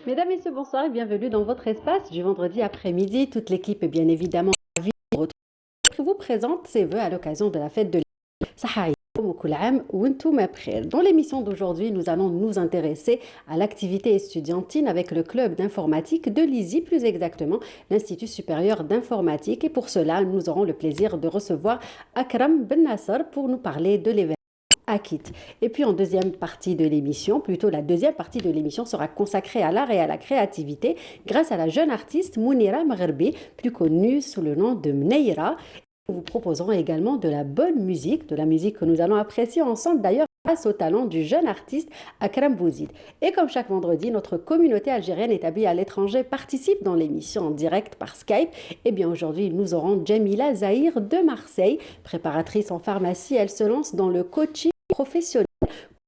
Mesdames, Messieurs, bonsoir et bienvenue dans votre espace du vendredi après-midi. Toute l'équipe est bien évidemment ravie de vous retrouver. Je vous présente ses vœux à l'occasion de la fête de l'Aïd. Dans l'émission d'aujourd'hui, nous allons nous intéresser à l'activité estudiantine avec le club d'informatique de l'ISI, plus exactement l'Institut supérieur d'informatique. Et pour cela, nous aurons le plaisir de recevoir Akram Ben Nasser pour nous parler de l'événement Akit. Et puis en deuxième partie de l'émission, plutôt la deuxième partie de l'émission sera consacrée à l'art et à la créativité grâce à la jeune artiste Mounira Magherbi, plus connue sous le nom de Mneira. Nous vous proposerons également de la bonne musique, de la musique que nous allons apprécier ensemble d'ailleurs grâce au talent du jeune artiste Akram Bouzid. Et comme chaque vendredi, notre communauté algérienne établie à l'étranger participe dans l'émission en direct par Skype. Et bien aujourd'hui, nous aurons Jamila Zahir de Marseille, préparatrice en pharmacie. Elle se lance dans le coaching professionnel.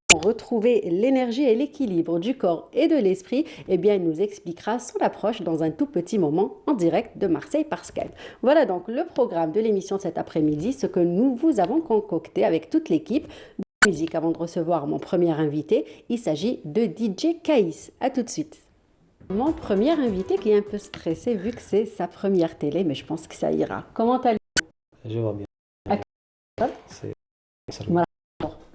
Pour retrouver l'énergie et l'équilibre du corps et de l'esprit, eh bien, elle nous expliquera son approche dans un tout petit moment en direct de Marseille par Skype. Voilà donc le programme de l'émission de cet après-midi, ce que nous vous avons concocté avec toute l'équipe de musique. Avant de recevoir mon premier invité, il s'agit de DJ Kaïs. À tout de suite. Mon premier invité qui est un peu stressé vu que c'est sa première télé, mais je pense que ça ira. Comment allez-vous? Je vois bien. C'est Voilà.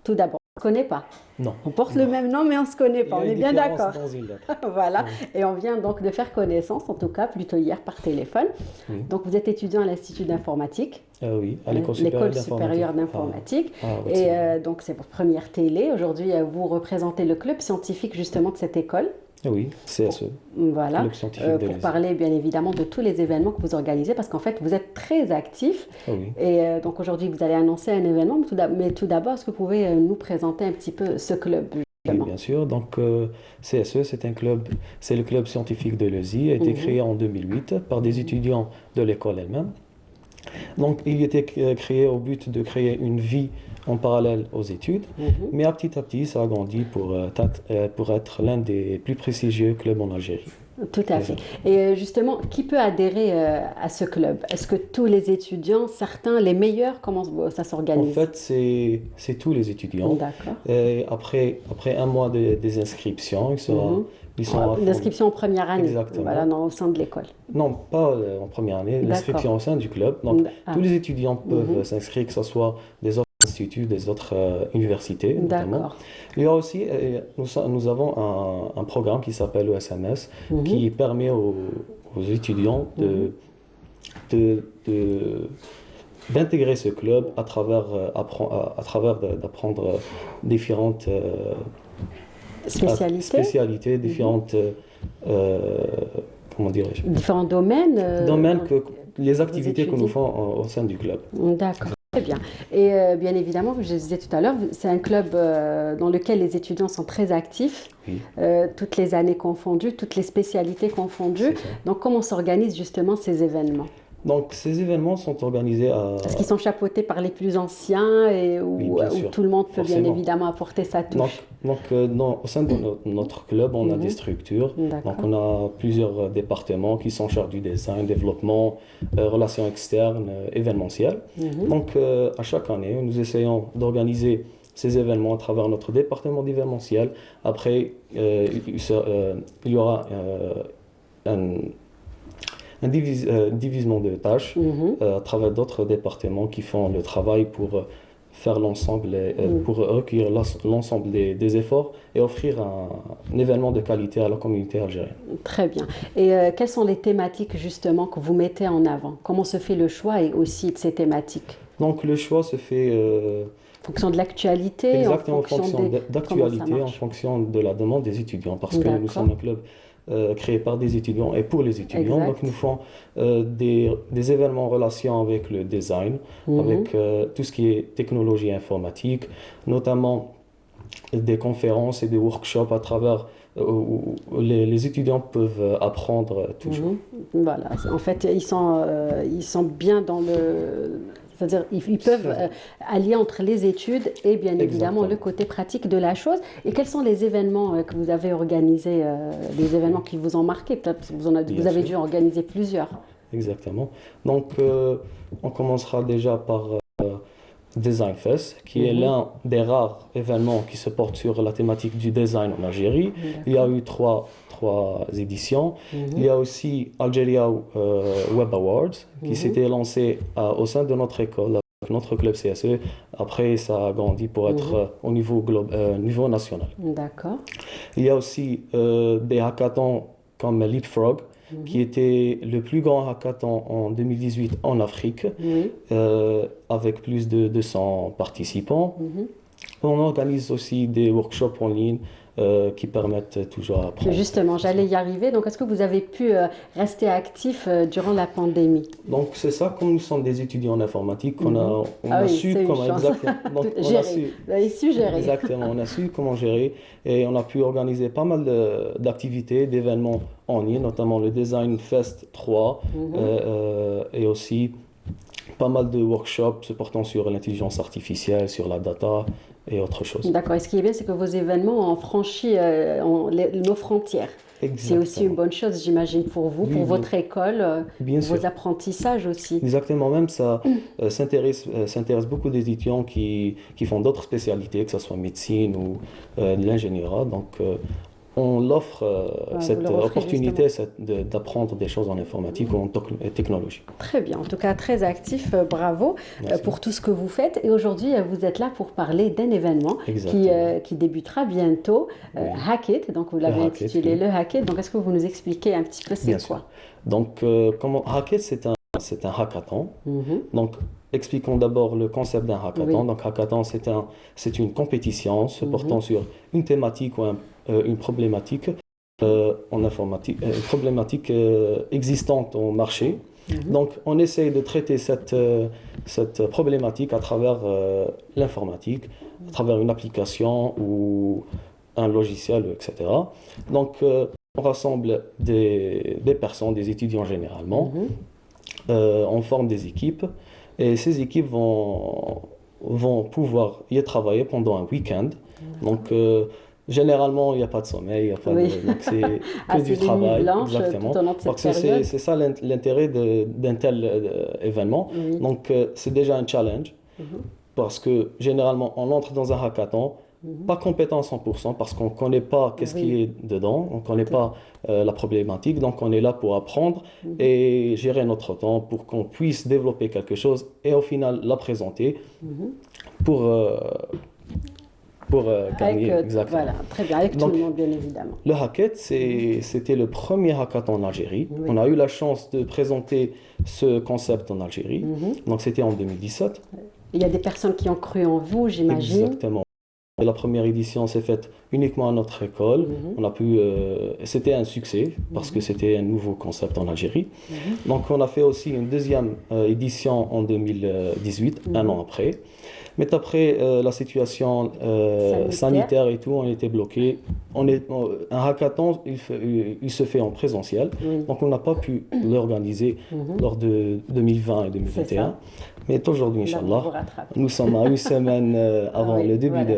Tout d'abord, on ne se connaît pas. Non. On porte le même nom, mais on ne se connaît pas. On est bien d'accord. Dans une lettre. Voilà. Et on vient donc de faire connaissance, en tout cas, plutôt hier par téléphone. Oui. Donc, vous êtes étudiant à l'Institut d'informatique. Oui, à l'école supérieure d'informatique. Oui, Et donc, c'est votre première télé. Aujourd'hui, vous représentez le club scientifique, justement, de cette école. Oui, CSE. Voilà, Club scientifique de pour l'ISI. parler bien évidemment de tous les événements que vous organisez, parce qu'en fait, vous êtes très actif. Oui. Et donc aujourd'hui, vous allez annoncer un événement, mais tout d'abord, est-ce que vous pouvez nous présenter un petit peu ce club, Oui, justement? bien sûr. Donc, CSE, c'est le club scientifique de l'ESI, a été créé en 2008 par des étudiants de l'école elle-même. Donc, il était créé au but de créer une vie en parallèle aux études, mais à petit, ça a grandi pour être l'un des plus prestigieux clubs en Algérie. Tout à fait. Et justement, qui peut adhérer à ce club? Est-ce que tous les étudiants, certains, les meilleurs, comment ça En s'organise? fait, c'est tous les étudiants. D'accord. Et après un mois des inscriptions, ils sont à fond. L'inscription en première année, Exactement. voilà, au sein de l'école. Non, pas en première année, D'accord. l'inscription au sein du club. Donc, tous les étudiants peuvent s'inscrire, que ce soit des autres instituts, des autres universités, notamment. D'accord. Il y a aussi, nous avons un programme qui s'appelle le SMS, qui permet aux étudiants d'intégrer ce club à travers d'apprendre différentes Spécialité, différentes comment dirais-je, différents domaines. les activités que nous étudiez. faisons au sein du club. D'accord. Très bien. Et bien évidemment, comme je le disais tout à l'heure, c'est un club dans lequel les étudiants sont très actifs, Oui. toutes les années confondues, toutes les spécialités confondues. C'est ça. Donc, comment s'organisent justement ces événements? Donc, ces événements sont organisés Est-ce qu'ils sont chapeautés par les plus anciens Oui, ou bien sûr. tout le monde peut bien Forcément. évidemment apporter sa touche? Au sein de notre club, on a des structures. D'accord. Donc, on a plusieurs départements qui sont chargés du design, développement, relations externes, événementielles. Donc, à chaque année, nous essayons d'organiser ces événements à travers notre département d'événementiel. Après, il y aura un divisement de tâches à travers d'autres départements qui font le travail pour faire l'ensemble, pour recueillir l'ensemble des efforts et offrir un événement de qualité à la communauté algérienne. Très bien. Et quelles sont les thématiques justement que vous mettez en avant? Comment se fait le choix et aussi de ces thématiques? Donc le choix se fait En fonction de l'actualité, exactement en fonction comment ça d'actualité, en marche? fonction de la demande des étudiants, parce que nous D'accord. sommes un club créé par des étudiants et pour les étudiants. Exact. Donc nous faisons des événements en relation avec le design, avec tout ce qui est technologie informatique, notamment des conférences et des workshops à travers où les étudiants peuvent apprendre toujours. Voilà. En fait, ils sont bien dans le... C'est-à-dire ils peuvent allier entre les études et bien évidemment Exactement. le côté pratique de la chose. Et quels sont les événements que vous avez organisés, les événements qui vous ont marqué? Peut-être que vous avez sûr. dû organiser plusieurs. Exactement. Donc on commencera déjà par Design Fest, qui est l'un des rares événements qui se porte sur la thématique du design en Algérie. Il y a eu trois éditions. Il y a aussi Algeria Web Awards, qui s'était lancé au sein de notre école, avec notre club CSE. Après, ça a grandi pour être au niveau national. D'accord. Il y a aussi des hackathons comme Leapfrog, qui était le plus grand hackathon en 2018 en Afrique, avec plus de 200 participants. On organise aussi des workshops en ligne qui permettent toujours à apprendre. Justement, j'allais y arriver. Donc, est-ce que vous avez pu rester actif durant la pandémie? Donc, c'est ça, comme nous sommes des étudiants en informatique, on a su comment Vous avez su gérer. Exactement, on a su comment gérer et on a pu organiser pas mal d'activités, d'événements en ligne, notamment le Design Fest 3 et aussi pas mal de workshops se portant sur l'intelligence artificielle, sur la data et autre chose. D'accord. Et ce qui est bien, c'est que vos événements ont franchi nos frontières. C'est aussi une bonne chose, j'imagine, pour vous, pour votre école, vos apprentissages aussi. Exactement, même ça s'intéresse beaucoup des étudiants qui font d'autres spécialités, que ce soit médecine ou de l'ingénierie. Donc, on offre cette opportunité d'apprendre des choses en informatique ou en technologie. Très bien, en tout cas très actif, bravo pour tout ce que vous faites. Et aujourd'hui, vous êtes là pour parler d'un événement qui débutera bientôt, Hack It. Donc vous l'avez intitulé le Hack It. Donc est-ce que vous nous expliquez un petit peu c'est quoi? Donc Hack It, c'est un hackathon. Donc expliquons d'abord le concept d'un hackathon. Donc hackathon, c'est une compétition se portant sur une thématique ou une problématique en informatique, une problématique existante au marché. Donc, on essaye de traiter cette problématique à travers l'informatique, à travers une application ou un logiciel, etc. Donc, on rassemble des personnes, des étudiants généralement, on forme des équipes et ces équipes vont pouvoir y travailler pendant un week-end. Donc, généralement, il n'y a pas de sommeil, donc c'est que du travail. Blanches, exactement. Tout au long de cette Donc c'est ça l'intérêt d'un tel événement. Donc c'est déjà un challenge parce que généralement on entre dans un hackathon, pas compétent à 100% parce qu'on ne connaît pas qu'est-ce qui est dedans, on ne connaît pas la problématique, donc on est là pour apprendre et gérer notre temps pour qu'on puisse développer quelque chose et au final la présenter pour gagner. Exactement. Voilà, très bien, avec tout le monde, bien évidemment. Le Hack-It, c'était le premier hackathon en Algérie. On a eu la chance de présenter ce concept en Algérie. Donc, c'était en 2017. Il y a des personnes qui ont cru en vous, j'imagine. Exactement. La première édition s'est faite uniquement à notre école. On a pu, c'était un succès parce que c'était un nouveau concept en Algérie. Donc, on a fait aussi une deuxième édition en 2018, un an après. Mais après la situation sanitaire et tout, on était bloqué. Un hackathon, il se fait en présentiel. Donc, on n'a pas pu l'organiser lors de 2020 et 2021. Mais aujourd'hui, Inch'Allah, nous sommes à une semaine avant le début du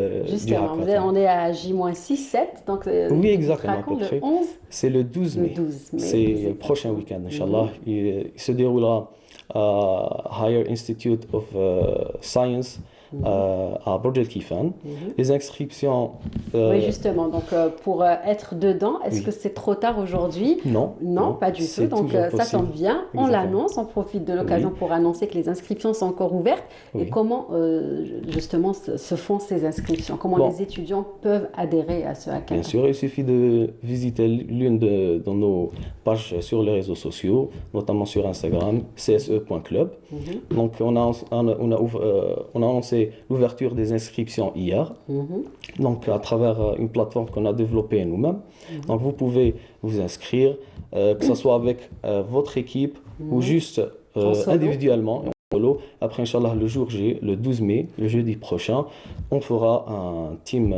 hackathon. On est à J-6, 7. Donc, oui, exactement, à peu près. Le 11. C'est le 12 mai. C'est le prochain week-end, Inch'Allah. Il se déroulera à Higher Institute of Science à Burj Al Kifan. Les inscriptions... Oui, justement. Donc, pour être dedans, est-ce que c'est trop tard aujourd'hui? Non, pas du tout. Donc, ça tombe bien. On l'annonce. On profite de l'occasion pour annoncer que les inscriptions sont encore ouvertes. Et comment, justement, se font ces inscriptions? Comment les étudiants peuvent adhérer à ce hackathon? Bien sûr, il suffit de visiter l'une de nos pages sur les réseaux sociaux, notamment sur Instagram, cse.club. Donc, on a annoncé l'ouverture des inscriptions hier, donc à travers une plateforme qu'on a développée nous-mêmes. Donc vous pouvez vous inscrire, que ce soit avec votre équipe ou juste individuellement. Solo. Après, Inch'Allah, le jour J, le 12 mai, le jeudi prochain, on fera un team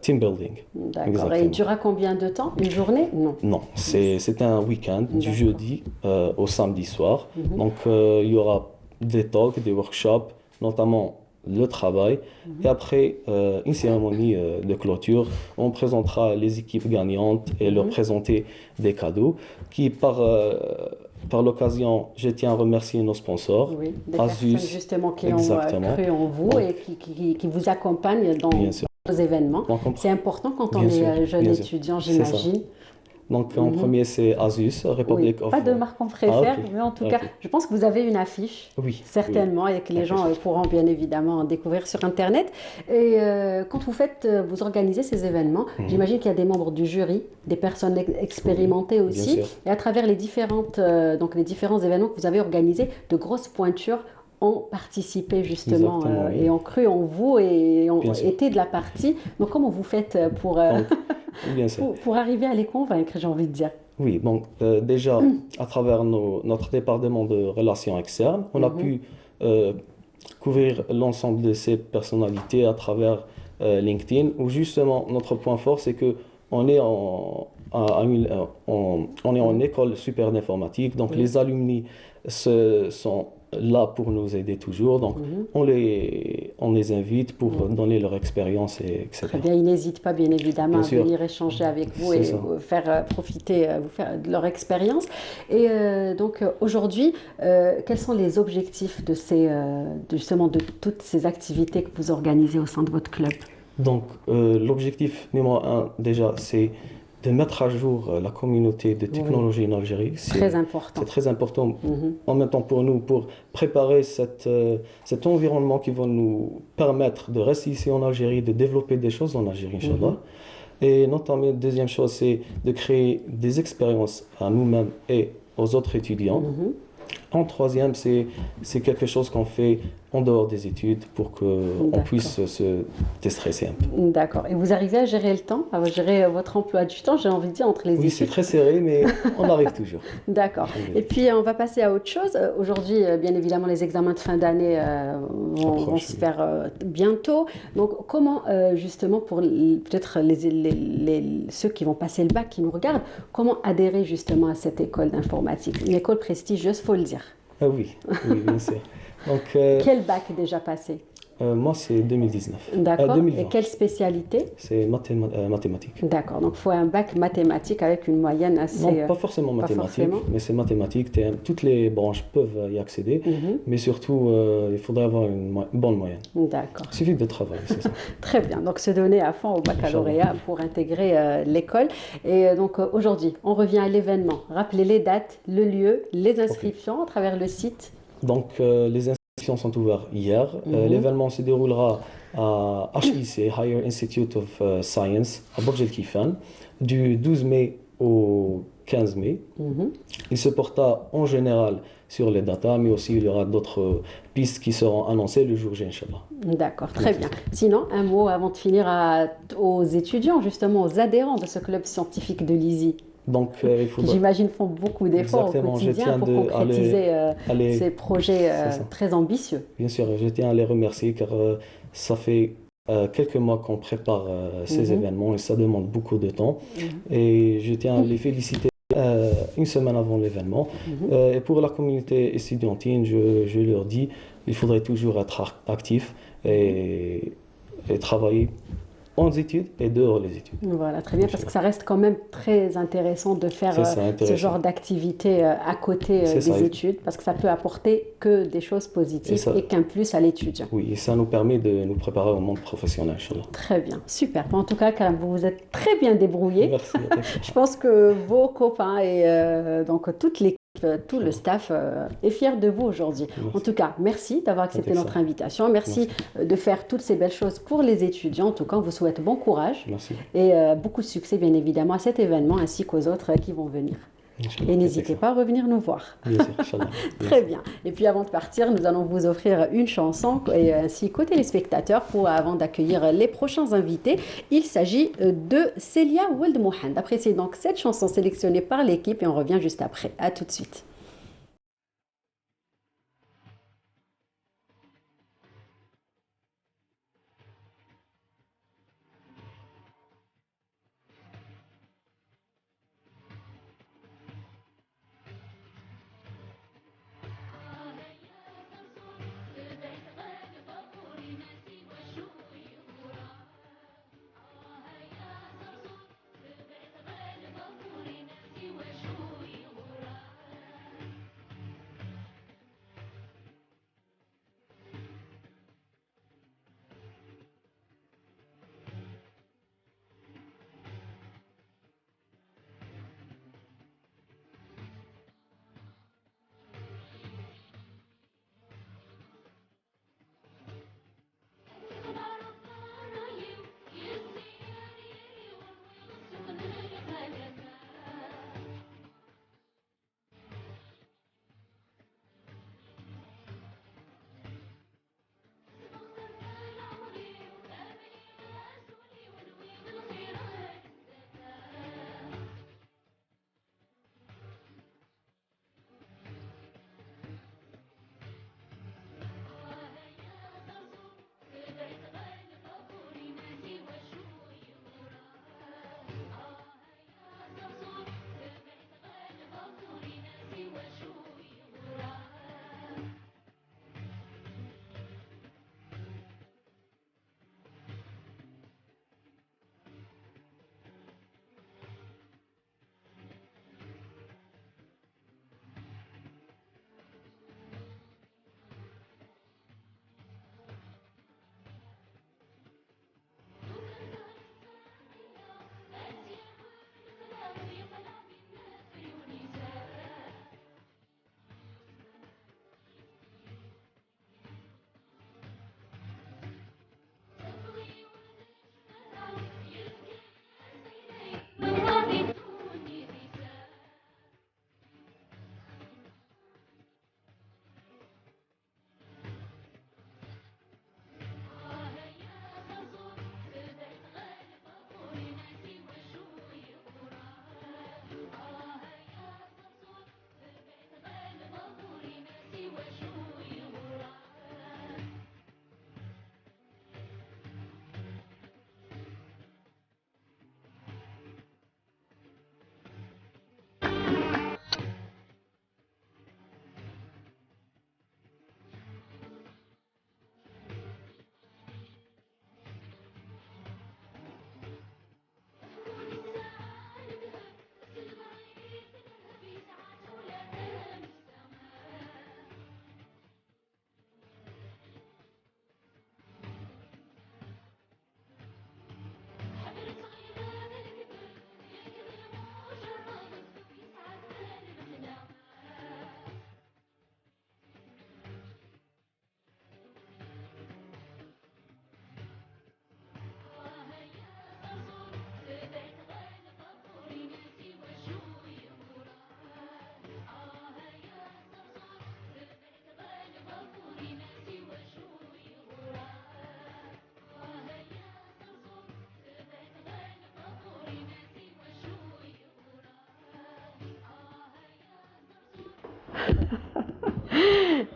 building. D'accord. Et il durera combien de temps? Une journée? Non, c'est un week-end du jeudi au samedi soir. Donc il y aura des talks, des workshops, notamment le travail. Et après, une cérémonie de clôture, on présentera les équipes gagnantes et leur présenter des cadeaux qui, par Par l'occasion, je tiens à remercier nos sponsors, Oui, des personnes Asus, justement qui ont exactement. cru en vous Donc, et qui vous accompagnent bien dans sûr. vos événements. Donc, C'est important quand on bien est sûr, jeune bien sûr. étudiant, C'est ça. j'imagine. Donc, en Mhm. premier, c'est Asus, Oui, Republic pas of... de marque qu'on Ah, préfère, ok. mais en tout cas, Ok. je pense que vous avez une affiche, Oui, oui. certainement, et que les Ok, gens pourront bien évidemment en découvrir sur Internet. Et quand vous faites, vous organisez ces événements, Mhm. j'imagine qu'il y a des membres du jury, des personnes Oui, expérimentées bien aussi, sûr. et à travers donc les différents événements que vous avez organisés, de grosses pointures ont participé justement Exactement, oui. et ont cru en vous et ont Bien sûr. été de la partie. Donc comment vous faites Donc, bien sûr. pour arriver à les convaincre, j'ai envie de dire. Oui, donc déjà, à travers notre département de relations externes, on a Mhm. pu euh, couvrir l'ensemble de ces personnalités à travers LinkedIn, où justement notre point fort, c'est que on est on est en Mhm. école supérieure d'informatique, donc Oui. les alumni sont là pour nous aider toujours, donc Mhm. on les invite pour Mhm. donner leur expérience, Très etc. bien, ils n'hésitent pas bien évidemment Bien à sûr, venir échanger avec vous c'est et ça. vous faire profiter, vous faire de leur expérience. Et donc aujourd'hui, quels sont les objectifs justement de toutes ces activités que vous organisez au sein de votre club? Donc, l'objectif numéro un, déjà, c'est de mettre à jour la communauté de Oui, technologie en Algérie. très C'est important. très important Mhm. en même temps pour nous, pour préparer cet environnement qui va nous permettre de rester ici en Algérie, de développer des choses en Algérie, Mhm. Inch'Allah. Et notamment, deuxième chose, c'est de créer des expériences à nous-mêmes et aux autres étudiants. Mhm. En troisième, c'est quelque chose qu'on fait en dehors des études pour qu'on D'accord. puisse se déstresser un peu. D'accord. Et vous arrivez à gérer le temps, à gérer votre emploi du temps, j'ai envie de dire, entre les Oui, c'est études. très serré, mais on arrive toujours. D'accord. Et Alhamdulillah. puis, on va passer à autre chose. Aujourd'hui, bien évidemment, les examens de fin d'année vont Approche, se oui. faire bientôt. Donc, comment, justement, pour peut-être ceux qui vont passer le bac, qui nous regardent, comment adhérer justement à cette école d'informatique? Une école prestigieuse, faut le dire. Ah oui, oui, bien sûr. Donc, Quel bac déjà passé? moi, c'est 2019. D'accord. Et 2020. quelle spécialité? C'est mathématiques. D'accord. Donc, il faut un bac mathématique avec une moyenne Non, assez... pas forcément pas forcément. mathématiques, mais c'est mathématiques. Toutes les branches peuvent y accéder, Mhm. mais surtout, il faudrait avoir une bonne moyenne. D'accord. Il suffit de travailler, c'est ça. Très bien, donc se donner à fond au Inch'Allah. baccalauréat pour intégrer l'école. Et donc aujourd'hui, on revient à l'événement. Rappelez les dates, le lieu, les Ok. inscriptions à travers le site. Donc, les inscriptions sont ouvertes hier. Mhm. L'événement se déroulera à HIC, Higher Institute of Science, à Burj Al Kifan, du 12 mai au 15 mai. Mhm. Il se portera en général sur les datas, mais aussi il y aura d'autres pistes qui seront annoncées le jour J, Inch'Allah. D'accord, très Donc, c'est bien. ça. Sinon, un mot avant de finir aux étudiants, justement, aux adhérents de ce club scientifique de l'ISI, Donc, il qui faudra j'imagine font beaucoup d'efforts au exactement, je quotidien tiens pour de concrétiser ces projets c'est ça. très ambitieux. Bien sûr, je tiens à les remercier car ça fait quelques mois qu'on prépare ces Mhm. événements et ça demande beaucoup de temps. Mhm. Et je tiens à les féliciter une semaine avant l'événement. Mhm. Et pour la communauté estudiantine, je leur dis, il faudrait toujours être actif Mhm. et travailler en études et dehors les études. Voilà, très bien, parce que Inch'Allah. ça reste quand même très intéressant de faire C'est ça, ce intéressant. genre d'activité à côté C'est ça. des études, parce que ça peut apporter que des choses Et positives ça, et qu'un plus à l'étudiant. oui, et ça nous permet de nous préparer au monde professionnel, Inch'Allah. Très bien, super. En tout cas, Kalam, vous vous êtes très bien débrouillé. Merci, avec ça. Je pense que vos copains et donc toute l'équipe, tout le Inch'Allah. staff est fier de vous aujourd'hui. En Merci. tout cas, merci d'avoir accepté Avec ça. notre invitation. Merci Merci. de faire toutes ces belles choses pour les étudiants. En tout cas, on vous souhaite bon courage Merci. et beaucoup de succès, bien évidemment, à cet événement ainsi qu'aux autres qui vont venir. Inch'Allah. Et Avec n'hésitez ça. pas à revenir nous voir. Bien sûr, Inch'Allah. Bien Très sûr. bien. Et puis avant de partir, nous allons vous offrir une chanson et ainsi qu'aux téléspectateurs avant d'accueillir les prochains invités. Il s'agit de Célia Weld Mohand. Appréciez donc cette chanson sélectionnée par l'équipe et on revient juste après. À tout de suite.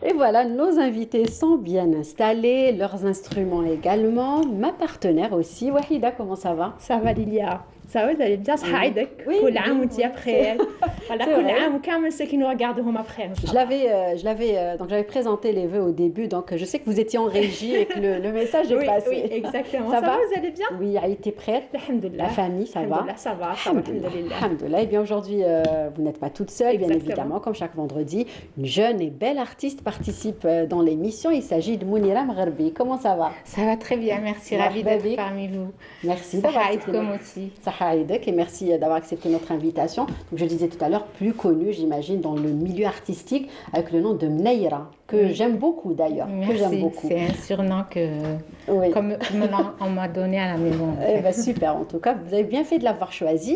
Et voilà, nos invités sont bien installés, leurs instruments également, ma partenaire aussi. Wahida, comment ça va? Ça va Lilia, ça va, vous allez bien, صحة Oui, عيدك oui, كل عام oui, وانتي oui, بخير. Voilà, c'est كل vrai. عام وكامل ceux qui nous regardent هم بخير إن شاء الله. Donc j'avais présenté les vœux au début, donc je sais que vous étiez en régie et que le message est Oui, oui, passé. exactement. Ça Ça va, va? vous allez bien? Oui, a été prête? La Alhamdulillah. famille, ça va? Alhamdulillah, ça va, Alhamdulillah, alhamdulillah. alhamdulillah. Et bien aujourd'hui, vous n'êtes pas toute seule, bien Exactement. évidemment, comme chaque vendredi. Une jeune et belle artiste participe dans l'émission. Il s'agit de Mounira Mgherbi. Comment ça va? Ça va très bien, merci, ravie Marhaba d'être bik. parmi vous. Merci Ça d'avoir va accepté comme notre... aussi. Saha Aïdek, et merci d'avoir accepté notre invitation. Donc, je disais tout à l'heure, plus connue, j'imagine, dans le milieu artistique, avec le nom de Mneira, que Oui. j'aime beaucoup d'ailleurs. Que j'aime Merci, beaucoup. c'est un surnom que Oui. comme on m'a donné à la maison. En Eh fait. ben, super, en tout cas, vous avez bien fait de l'avoir choisi.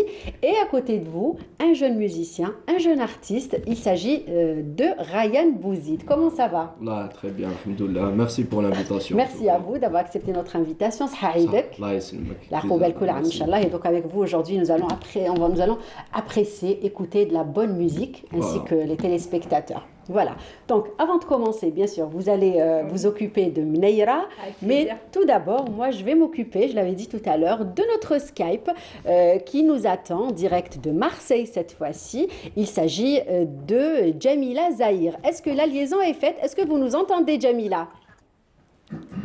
Et à côté de vous, un jeune musicien, un jeune artiste. Il s'agit de Ryan Bouzid. Comment ça va? Là, très bien, alhamdoulilah. Merci pour l'invitation. Merci à vous d'avoir accepté notre invitation. Saha Aïdek. Allah yaslimak. La Plaisir. Khoubel Koula, Merci. Inch'Allah. Et donc avec vous aujourd'hui, nous allons apprécier, écouter de la bonne musique ainsi Voilà. que les téléspectateurs. Voilà. Donc avant de commencer, bien sûr, vous allez vous occuper de Mneira. Avec Mais plaisir. tout d'abord, moi, je vais m'occuper, je l'avais dit tout à l'heure, de notre Skype qui nous attend en direct de Marseille cette fois-ci. Il s'agit de Jamila Zahir. Est-ce que la liaison est faite? Est-ce que vous nous entendez, Jamila?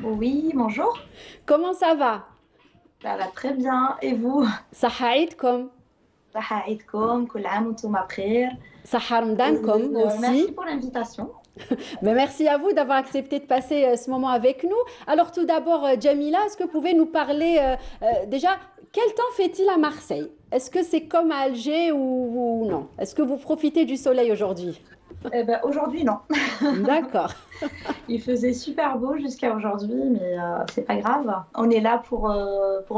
Oui, bonjour. Comment ça va? Ça va très bien. Et vous? Saha Aïdkom. صحة عيدكم كل عام وانتم بخير. Saha Ramdankom aussi. Merci pour l'invitation. Mais merci à vous d'avoir accepté de passer ce moment avec nous. Alors tout d'abord, Jamila, est-ce que vous pouvez nous parler déjà, quel temps fait-il à Marseille? Est-ce que c'est comme à Alger ou non? Est-ce que vous profitez du soleil aujourd'hui? Eh ben, aujourd'hui, non. D'accord, Il faisait super beau jusqu'à aujourd'hui, mais c'est pas grave. On est là pour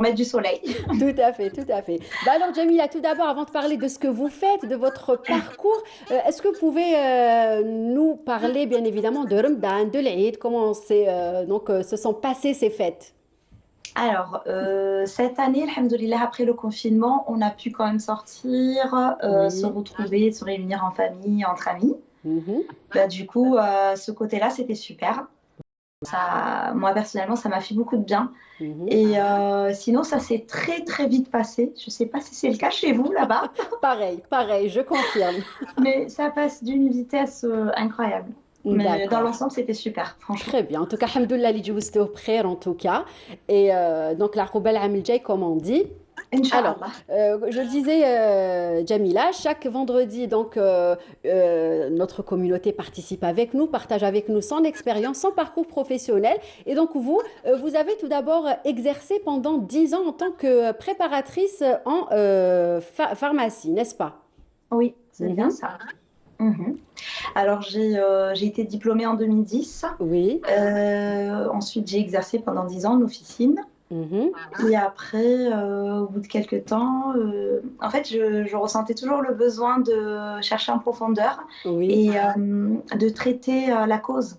mettre du soleil. tout à fait, tout à fait. Bah alors Jamila, tout d'abord, avant de parler de ce que vous faites, de votre parcours, est-ce que vous pouvez nous parler bien évidemment de Ramadan, de l'Eid, comment se sont passées ces fêtes? Alors, cette année, alhamdoulilah, après le confinement, on a pu quand même sortir, se Oui. retrouver, se réunir en famille, entre amis. Mhm. Bah, du coup, ce côté-là, c'était super. Moi, personnellement, ça m'a fait beaucoup de bien. Mhm. Et sinon, ça s'est très très vite passé. Je ne sais pas si c'est le cas chez vous là-bas, Pareil, je confirme. mais ça passe d'une vitesse incroyable. Mais dans D'accord. l'ensemble, c'était super, franchement. Très bien. En tout cas, alhamdoulilah, li djouزتوه بخير en tout cas. Et donc, la Khoubel Amil Jay, comme on dit. Alors, Inch'Allah. je le disais, Jamila, chaque vendredi, donc, notre communauté participe avec nous, partage avec nous son expérience, son parcours professionnel. Et donc, vous avez tout d'abord exercé pendant 10 ans en tant que préparatrice en pharmacie, n'est-ce pas? Oui, c'est bien Mhm. ça. Mhm. Alors, j'ai été diplômée en 2010. Oui. Ensuite, j'ai exercé pendant 10 ans en officine. Mhm. Et après, au bout de quelques temps, en fait, je ressentais toujours le besoin de chercher en profondeur Oui. et de traiter la cause.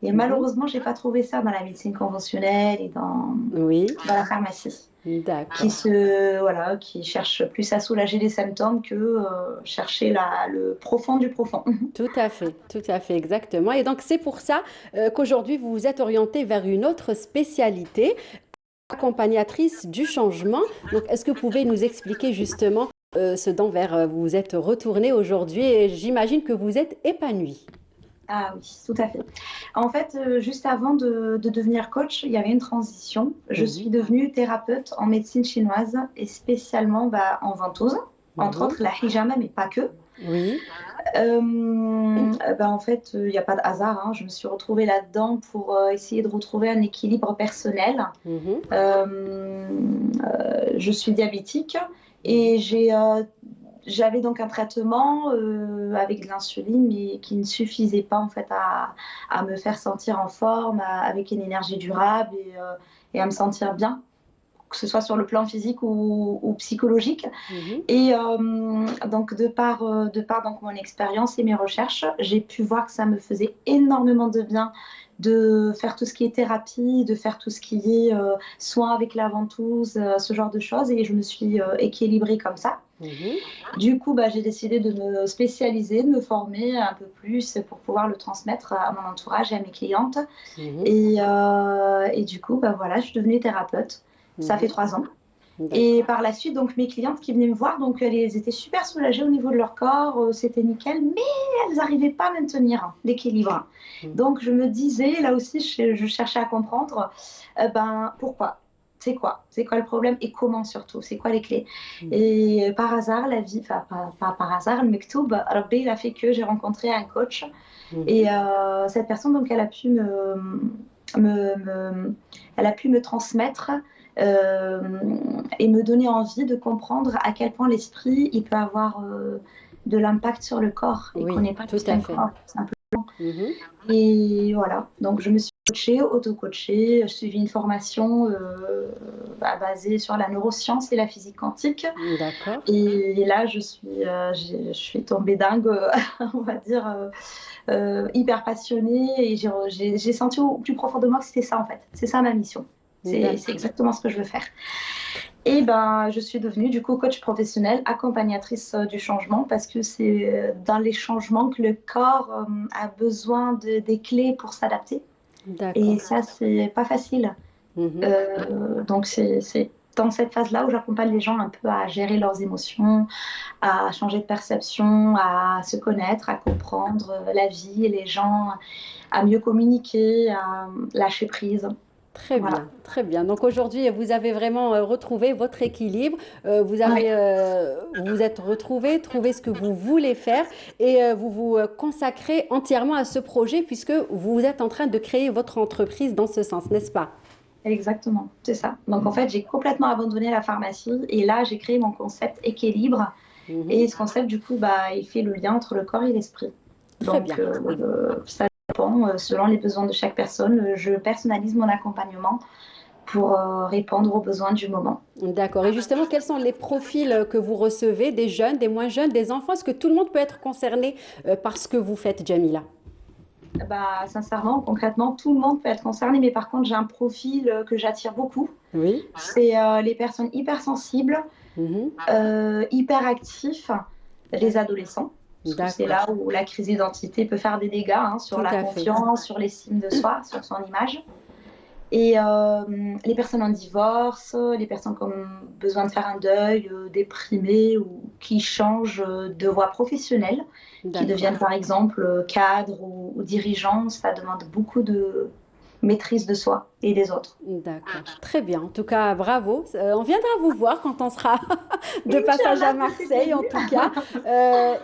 Et Mhm. malheureusement, j'ai pas trouvé ça dans la médecine conventionnelle et Oui. dans la pharmacie, D'accord. qui cherche plus à soulager les symptômes que chercher le profond du profond. Tout à fait, exactement. Et donc, c'est pour ça qu'aujourd'hui, vous vous êtes orienté vers une autre spécialité, accompagnatrice du changement. Donc, est-ce que vous pouvez nous expliquer justement ce dont vous vous êtes retourné aujourd'hui? Et j'imagine que vous êtes épanoui. Ah oui, tout à fait. En fait, juste avant de devenir coach, il y avait une transition. Je Mhm. suis devenue thérapeute en médecine chinoise et spécialement entre Mhm. autres la hijama, mais pas que. Oui. En fait, il n'y a pas de hasard, hein. Je me suis retrouvée là-dedans pour essayer de retrouver un équilibre personnel. Mhm. Je suis diabétique et j'avais donc un traitement avec de l'insuline, mais qui ne suffisait pas en fait à me faire sentir en forme, avec une énergie durable et à me sentir bien, que ce soit sur le plan physique ou psychologique. Mhm. Et donc de par donc mon expérience et mes recherches, j'ai pu voir que ça me faisait énormément de bien de faire tout ce qui est thérapie, de faire tout ce qui est soins avec la ventouse, ce genre de choses. Et je me suis équilibrée comme ça. Du coup, j'ai décidé de me spécialiser, de me former un peu plus pour pouvoir le transmettre à mon entourage et à mes clientes. Et du coup, voilà, je suis devenue thérapeute. Ça fait 3 ans. Et par la suite, donc, mes clientes qui venaient me voir, donc, elles étaient super soulagées au niveau de leur corps, c'était nickel, mais elles n'arrivaient pas à maintenir l'équilibre. Donc, je me disais, là aussi, je cherchais à comprendre, pourquoi? C'est quoi le problème et comment surtout? C'est quoi les clés? Et par hasard, la vie, enfin, pas par hasard, le Mektoub, Rabbi, il a fait que j'ai rencontré un coach. Et cette personne, donc, elle a pu me transmettre et me donner envie de comprendre à quel point l'esprit il peut avoir de l'impact sur le corps et qu'on n'est pas tout un corps simplement. Et voilà, donc je me suis coachée, auto-coachée, j'ai suivi une formation basée sur la neuroscience et la physique quantique. D'accord. Et là, je suis tombée dingue, on va dire, hyper passionnée, et j'ai senti au plus profond de moi que c'était ça en fait, c'est ça ma mission. C'est exactement ce que je veux faire. Et je suis devenue du coup coach professionnel, accompagnatrice du changement, parce que c'est dans les changements que le corps a besoin des clés pour s'adapter. Et ça, c'est pas facile. Donc c'est dans cette phase-là où j'accompagne les gens un peu à gérer leurs émotions, à changer de perception, à se connaître, à comprendre la vie et les gens, à mieux communiquer, à lâcher prise. Très bien, très bien. Donc aujourd'hui, vous avez vraiment retrouvé votre équilibre, vous êtes retrouvé, trouvé ce que vous voulez faire et vous vous consacrez entièrement à ce projet puisque vous êtes en train de créer votre entreprise dans ce sens, n'est-ce pas? Exactement, c'est ça. Donc en fait, j'ai complètement abandonné la pharmacie et là, j'ai créé mon concept équilibre. Et ce concept, du coup, il fait le lien entre le corps et l'esprit. Très bien. Ça dépend selon les besoins de chaque personne. Je personnalise mon accompagnement pour répondre aux besoins du moment. D'accord. Et justement, quels sont les profils que vous recevez, des jeunes, des moins jeunes, des enfants? Est-ce que tout le monde peut être concerné par ce que vous faites, Jamila? Sincèrement, concrètement, tout le monde peut être concerné, mais par contre, j'ai un profil que j'attire beaucoup. Oui. C'est les personnes hypersensibles, hyperactifs, les adolescents. C'est là où la crise d'identité peut faire des dégâts sur la confiance, sur l'estime de soi, sur son image. Et les personnes en divorce, les personnes qui ont besoin de faire un deuil, déprimées ou qui changent de voie professionnelle, qui deviennent par exemple cadres ou dirigeants, ça demande beaucoup de maîtrise de soi et des autres. D'accord, très bien. En tout cas, bravo. On viendra vous voir quand on sera de passage à Marseille, en tout cas.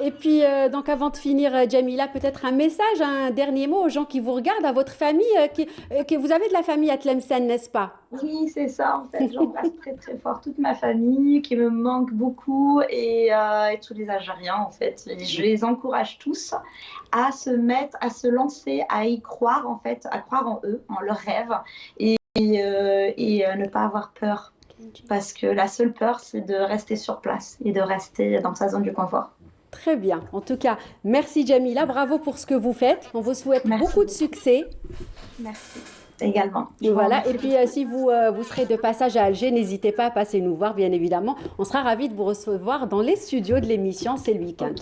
Et puis, donc, avant de finir, Jamila, peut-être un message, un dernier mot aux gens qui vous regardent, à votre famille, que vous avez de la famille à Tlemcen, n'est-ce pas? Oui, c'est ça, en fait. J'embrasse très, très fort toute ma famille qui me manque beaucoup et tous les Algériens, en fait. Et je les encourage tous à se mettre, à se lancer, à y croire, en fait, à croire en eux, en leurs rêves et ne pas avoir peur. Parce que la seule peur, c'est de rester sur place et de rester dans sa zone de confort. Très bien. En tout cas, merci Jamila. Bravo pour ce que vous faites. On vous souhaite beaucoup de succès. Merci. Également. Voilà. Et puis, si vous serez de passage à Alger, n'hésitez pas à passer nous voir, bien évidemment. On sera ravis de vous recevoir dans les studios de l'émission C'est le week-end.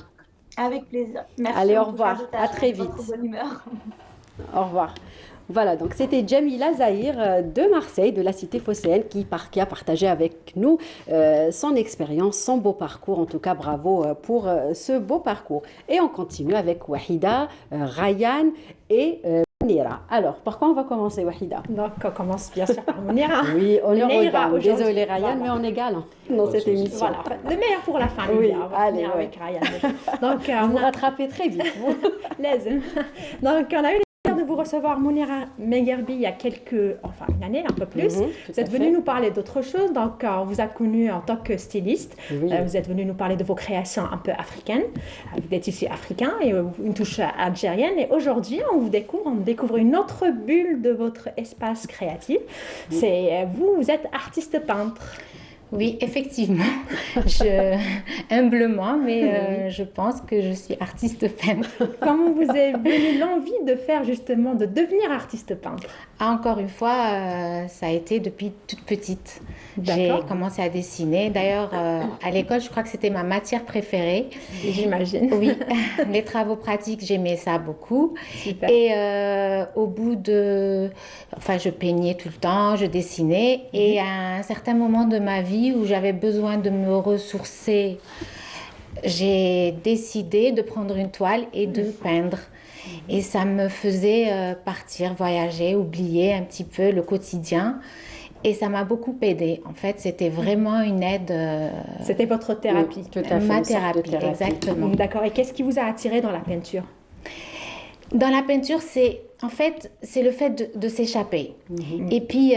Avec plaisir. Merci. Allez, au revoir. À très vite. Bonne humeur. Au revoir. Voilà, donc c'était Jamila Zahir de Marseille, de la cité phocéenne, qui a partagé avec nous son expérience, son beau parcours. En tout cas, bravo pour ce beau parcours. Et on continue avec Wahida, Ryan et Mounira. Alors, par quoi on va commencer, Wahida? Donc, on commence bien sûr par Mounira. Oui, honneur aux dames. Désolée, Ryan, mais on est galant dans cette émission. Voilà, le meilleur pour la fin. Oui, on va finir avec Ryan. Donc, vous rattrapez très vite. Donc, on a eu de vous recevoir Mounira Megherbi il y a une année, un peu plus. Vous êtes venu nous parler d'autre chose. Donc, on vous a connu en tant que styliste. Oui. Vous êtes venu nous parler de vos créations un peu africaines, des tissus africains et une touche algérienne. Et aujourd'hui, on découvre une autre bulle de votre espace créatif. C'est vous êtes artiste peintre. Oui, effectivement, humblement, mais je pense que je suis artiste peintre. Comment vous est venue l'envie de faire justement, de devenir artiste peintre? Encore une fois, ça a été depuis toute petite. J'ai D'accord. commencé à dessiner. D'ailleurs, à l'école, je crois que c'était ma matière préférée. J'imagine. Oui, les travaux pratiques, j'aimais ça beaucoup. Super. Et au bout de... Enfin, je peignais tout le temps, je dessinais. Et à un certain moment de ma vie où j'avais besoin de me ressourcer, j'ai décidé de prendre une toile et de peindre. Et ça me faisait partir, voyager, oublier un petit peu le quotidien. Et ça m'a beaucoup aidée. En fait, c'était vraiment une aide. C'était votre thérapie. Tout à fait, Ma une sorte de thérapie, exactement. D'accord. Et qu'est-ce qui vous a attiré dans la peinture? Dans la peinture, c'est le fait de s'échapper. Et puis,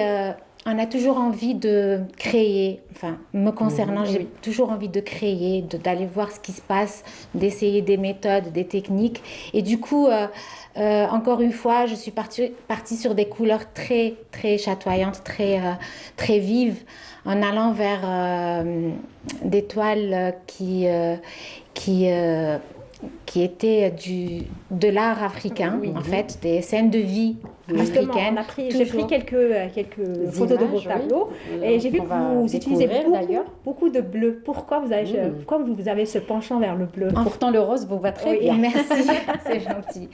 on a toujours envie de créer. Enfin, me concernant, j'ai toujours envie de créer, d'aller voir ce qui se passe, d'essayer des méthodes, des techniques. Et du coup, encore une fois, je suis partie sur des couleurs très, très chatoyantes, très, très vives, en allant vers des toiles qui étaient de l'art africain, en fait, des scènes de vie africaines. J'ai pris quelques photos de vos tableaux et j'ai vu que vous utilisez beaucoup de bleu. Pourquoi vous avez ce penchant vers le bleu? Pourtant, le rose vous va très bien. Merci, c'est gentil.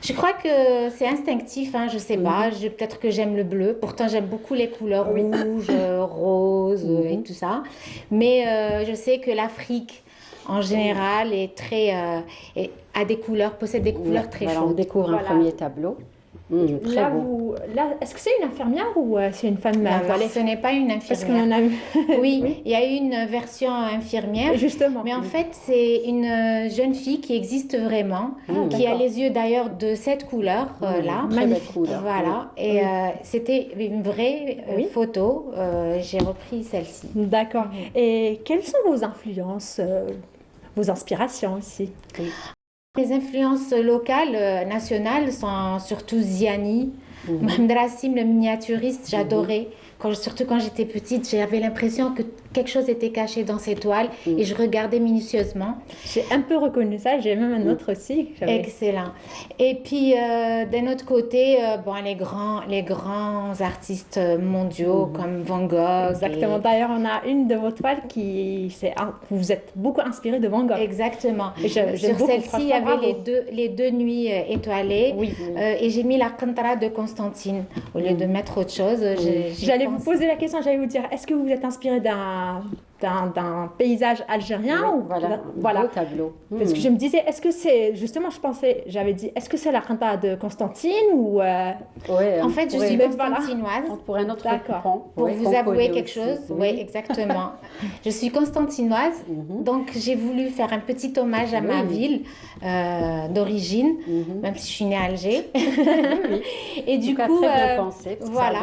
Je crois que c'est instinctif, hein, je sais pas, peut-être que j'aime le bleu. Pourtant, j'aime beaucoup les couleurs rouges, roses et tout ça. Mais je sais que l'Afrique, en général, possède des couleurs très chaudes. On découvre un premier tableau. Très beau. Est-ce que c'est une infirmière ou c'est une femme voilée? Ce n'est pas une infirmière. Parce qu'on en a vu. Oui, il y a eu une version infirmière. Justement. Mais en fait, c'est une jeune fille qui existe vraiment, qui a les yeux d'ailleurs de cette couleur-là. Très belle couleur. Voilà. Et c'était une vraie photo. J'ai repris celle-ci. D'accord. Et quelles sont vos influences, vos inspirations aussi? Les influences locales, nationales, sont surtout Ziani, Mohamed Rassim, le miniaturiste, j'adorais. Surtout quand j'étais petite, j'avais l'impression que quelque chose était caché dans ces toiles et je regardais minutieusement. J'ai un peu reconnu ça, j'ai même un autre aussi. Excellent. Et puis, d'un autre côté, les grands artistes mondiaux comme Van Gogh. Exactement. D'ailleurs, on a une de vos toiles vous êtes beaucoup inspiré de Van Gogh. Exactement. Sur celle-ci, il y avait les deux nuits étoilées. Et j'ai mis la Qantara de Constantine au lieu de mettre autre chose. J'allais vous poser la question, j'allais vous dire, est-ce que vous êtes inspiré d'un paysage algérien ou voilà, beau tableau. Parce que je me disais, est-ce que c'est justement, j'avais dit, est-ce que c'est la Qantara de Constantine ou en fait, je suis constantinoise. Pour un autre point, pour vous avouer quelque chose, oui, exactement. Je suis constantinoise, donc j'ai voulu faire un petit hommage à ma ville d'origine, même si je suis née à Alger. Et du coup, très bien pensé, voilà,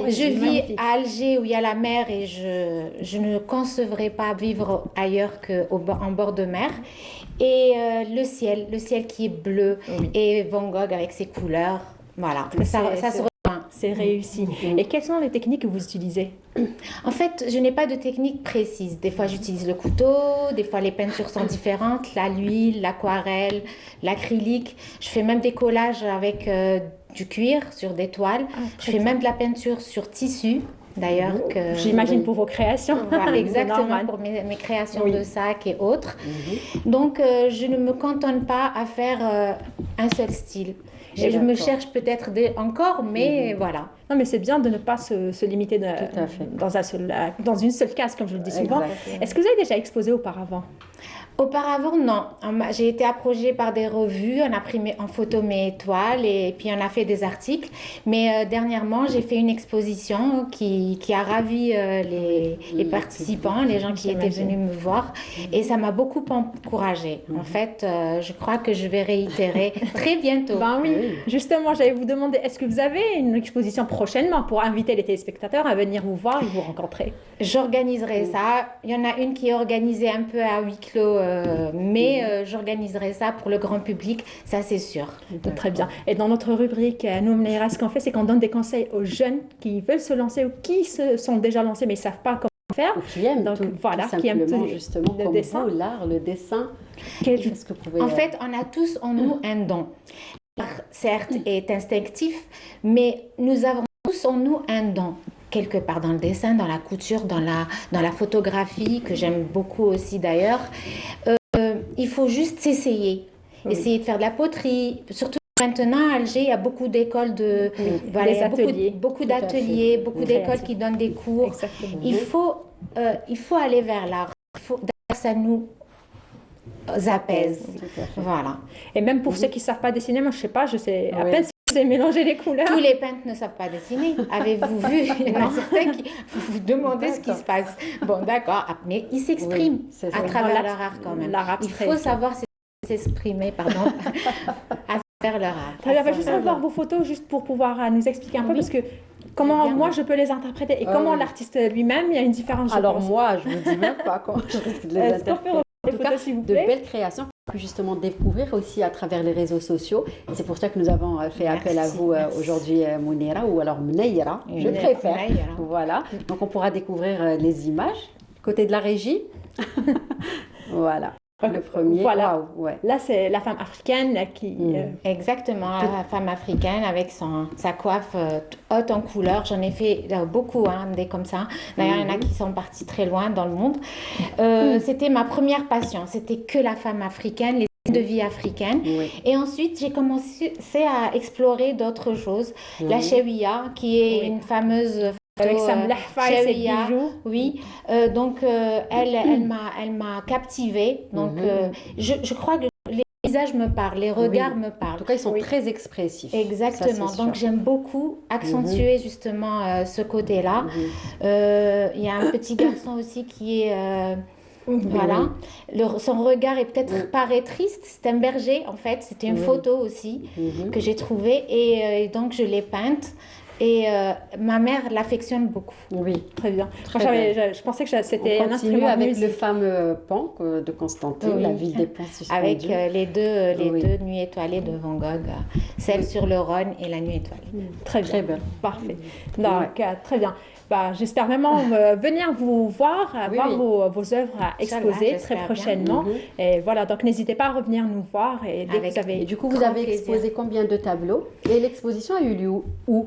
je vis à Alger où il y a la mer et je ne concevrais pas vivre ailleurs qu'en bord de mer. Et le ciel qui est bleu et Van Gogh avec ses couleurs, voilà, ça se rejoint. C'est réussi. Et quelles sont les techniques que vous utilisez? En fait, je n'ai pas de technique précise. Des fois, j'utilise le couteau, des fois, les peintures sont différentes, l'huile, l'aquarelle, l'acrylique. Je fais même des collages avec du cuir sur des toiles. Je fais même de la peinture sur tissu. D'ailleurs, j'imagine pour vos créations. Voilà, exactement, pour mes créations de sacs et autres. Donc, je ne me cantonne pas à faire un seul style. Je me cherche peut-être encore, mais voilà. Non, mais c'est bien de ne pas se limiter dans une seule case, comme je le dis souvent. Est-ce que vous avez déjà exposé auparavant? Auparavant, non. J'ai été approchée par des revues, on a pris en photo mes toiles et puis on a fait des articles. Mais dernièrement, j'ai fait une exposition qui a ravi les participants, les gens qui étaient venus me voir. Et ça m'a beaucoup encouragée. En fait, je crois que je vais réitérer très bientôt. Ben oui, justement, j'allais vous demander, est-ce que vous avez une exposition prochainement pour inviter les téléspectateurs à venir vous voir et vous rencontrer? J'organiserai ça. Il y en a une qui est organisée un peu à huis clos, mais j'organiserai ça pour le grand public, ça c'est sûr. Très bien. Et dans notre rubrique, nous, Mnaira, ce qu'on fait, c'est qu'on donne des conseils aux jeunes qui veulent se lancer ou qui se sont déjà lancés mais ne savent pas comment faire. Ou qui aime Donc, tout, voilà, tout qui aime simplement, tout, justement, le comme dessin. vous, l'art, le dessin. Qu'est-ce que vous pouvez... En fait, on a tous en nous un don. Certes, est instinctif, mais nous avons tous en nous un don. Quelque part dans le dessin, dans la couture, dans la photographie, que j'aime beaucoup aussi d'ailleurs. Il faut juste s'essayer. Essayer de faire de la poterie. Surtout maintenant, à Alger, il y a beaucoup d'écoles de... Voilà, il y a beaucoup d'ateliers, beaucoup d'écoles qui donnent des cours. Exactement. Il faut aller vers l'art. D'ailleurs, ça nous apaise. Voilà. Et même pour ceux qui ne savent pas dessiner, moi je sais pas, je sais à peine si je sais mélanger les couleurs. Tous les peintres ne savent pas dessiner. Avez-vous vu? Il y en a certains qui vous demandez ce qui se passe. Bon, d'accord, mais ils s'expriment à travers leur art quand même. Il faut savoir s'exprimer, pardon, à travers leur art. Très bien, on va juste revoir vos photos juste pour pouvoir nous expliquer un peu parce que comment moi je peux les interpréter et comment l'artiste lui-même, il y a une différence. Alors moi, je ne vous dis même pas comment je risque de les interpréter. En tout cas, de belles créations qu'on peut justement découvrir aussi à travers les réseaux sociaux. Et c'est pour ça que nous avons fait appel à vous aujourd'hui, Mounira, ou alors Mneira, je préfère. Voilà. Donc on pourra découvrir les images. Côté de la régie. Voilà. Le premier, voilà. Wow, ouais. Là, c'est la femme africaine qui... Exactement, la femme africaine avec sa coiffe haute en couleur. J'en ai fait beaucoup, des comme ça. D'ailleurs, il y en a qui sont partis très loin dans le monde. C'était ma première passion. C'était que la femme africaine, les de vie africaine. Et ensuite, j'ai commencé à explorer d'autres choses. La chewiya, qui est une fameuse... Avec sa mlahfa et ses bijoux. Oui, donc elle m'a captivée. Donc je crois que les visages me parlent, les regards me parlent. En tout cas, ils sont très expressifs. Exactement. Donc j'aime beaucoup accentuer justement ce côté-là. Il y a un petit garçon aussi qui est... Voilà, son regard est peut-être paraît triste. C'est un berger en fait. C'était une photo aussi que j'ai trouvée et donc je l'ai peinte. Et ma mère l'affectionne beaucoup. Oui, très bien. Je pensais que c'était un instrument avec musique. le fameux pan de Constantine, la ville des pans suspendus. Avec les deux nuits étoilées de Van Gogh, celle sur le Rhône et la nuit étoilée. Très bien, parfait. Donc, très bien. J'espère vraiment venir vous voir, vos œuvres exposées très prochainement. Et voilà, donc n'hésitez pas à revenir nous voir. Et du coup, vous avez exposé combien de tableaux? Et l'exposition a eu lieu où?